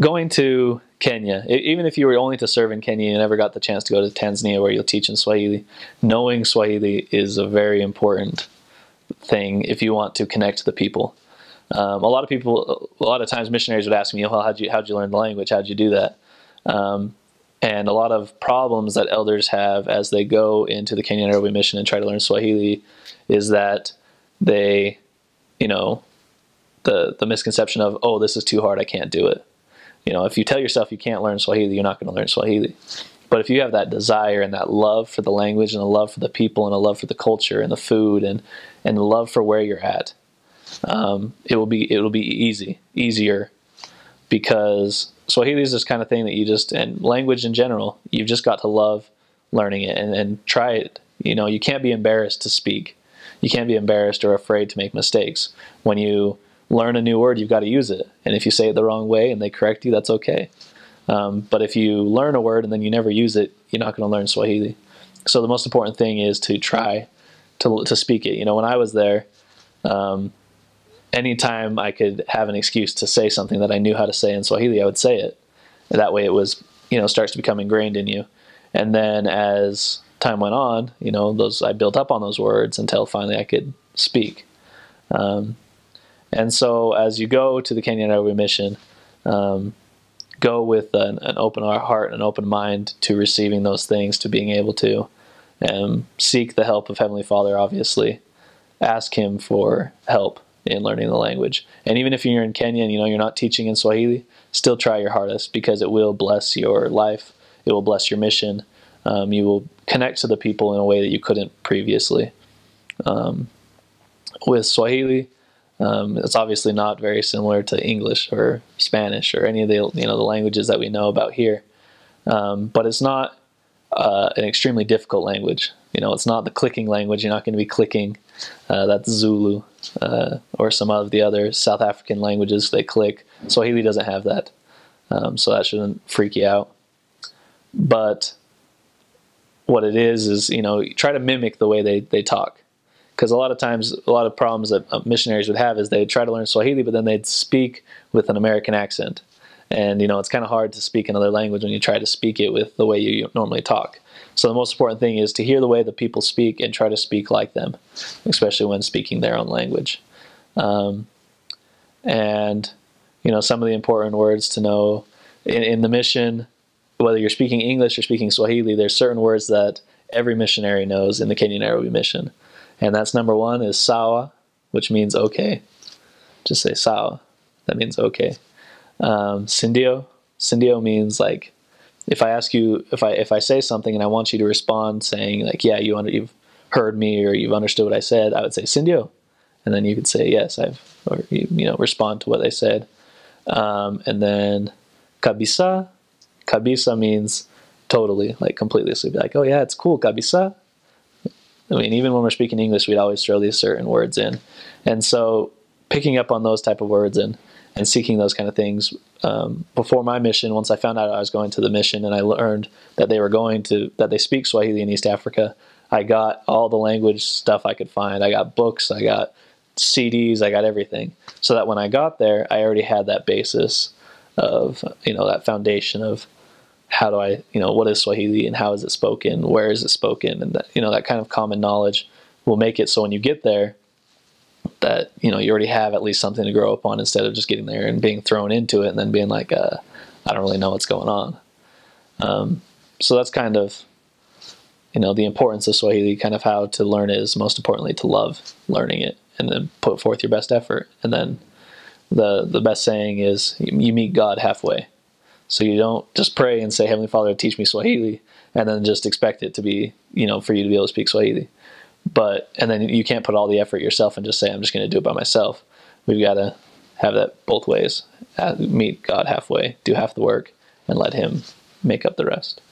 going to Kenya, even if you were only to serve in Kenya, you never got the chance to go to Tanzania where you'll teach in Swahili, knowing Swahili is a very important thing if you want to connect to the people. A lot of times missionaries would ask me, well, how'd you learn the language? How'd you do that? And a lot of problems that elders have as they go into the Kenyan Nairobi mission and try to learn Swahili is that they, the misconception of, oh, this is too hard, I can't do it. If you tell yourself you can't learn Swahili, you're not going to learn Swahili. But if you have that desire and that love for the language and a love for the people and a love for the culture and the food and the love for where you're at, it will be easier, because Swahili is this kind of thing that and language in general, you've just got to love learning it and try it. You can't be embarrassed to speak. You can't be embarrassed or afraid to make mistakes. When you learn a new word, you've got to use it. And if you say it the wrong way and they correct you, that's okay. But if you learn a word and then you never use it, you're not going to learn Swahili. So the most important thing is to try to speak it. When I was there, anytime I could have an excuse to say something that I knew how to say in Swahili, I would say it. And that way it starts to become ingrained in you. And then as time went on, I built up on those words until finally I could speak. And so as you go to the Kenyan Nairobi mission, go with an open heart and an open mind to receiving those things, to being able to seek the help of Heavenly Father, obviously. Ask Him for help in learning the language. And even if you're in Kenya and you're not teaching in Swahili, still try your hardest, because it will bless your life. It will bless your mission. You will connect to the people in a way that you couldn't previously. With Swahili, it's obviously not very similar to English or Spanish or any of the the languages that we know about here, but it's not an extremely difficult language. It's not the clicking language. You're not going to be clicking. That's Zulu or some of the other South African languages. They click. Swahili doesn't have that, so that shouldn't freak you out. But what it is try to mimic the way they talk. Because a lot of times, a lot of problems that missionaries would have is they'd try to learn Swahili, but then they'd speak with an American accent. And, it's kind of hard to speak another language when you try to speak it with the way you normally talk. So the most important thing is to hear the way the people speak and try to speak like them, especially when speaking their own language. And, some of the important words to know in the mission, whether you're speaking English or speaking Swahili, there's certain words that every missionary knows in the Kenyan Nairobi mission. And that's number one is sawa, which means okay. Just say sawa. That means okay. Sindio. Sindio means like, if I ask you, if I say something and I want you to respond saying like, yeah, you've heard me or you've understood what I said, I would say sindio. And then you could say, yes, respond to what they said. And then kabisa. Kabisa means totally, like completely. So you'd be like, oh yeah, it's cool, kabisa. I mean, even when we're speaking English, we'd always throw these certain words in. And so picking up on those type of words and seeking those kind of things. Before my mission, once I found out I was going to the mission and I learned that they speak Swahili in East Africa, I got all the language stuff I could find. I got books, I got CDs, I got everything. So that when I got there, I already had that basis of, that foundation of, how do I, what is Swahili and how is it spoken? Where is it spoken? And that, that kind of common knowledge will make it so when you get there that, you already have at least something to grow up on, instead of just getting there and being thrown into it and then being like, I don't really know what's going on. So that's kind of, the importance of Swahili, kind of how to learn it is most importantly to love learning it and then put forth your best effort. And then the best saying is you meet God halfway. So you don't just pray and say, Heavenly Father, teach me Swahili, and then just expect it to be, for you to be able to speak Swahili. And then you can't put all the effort yourself and just say, I'm just going to do it by myself. We've got to have that both ways. Meet God halfway, do half the work, and let Him make up the rest.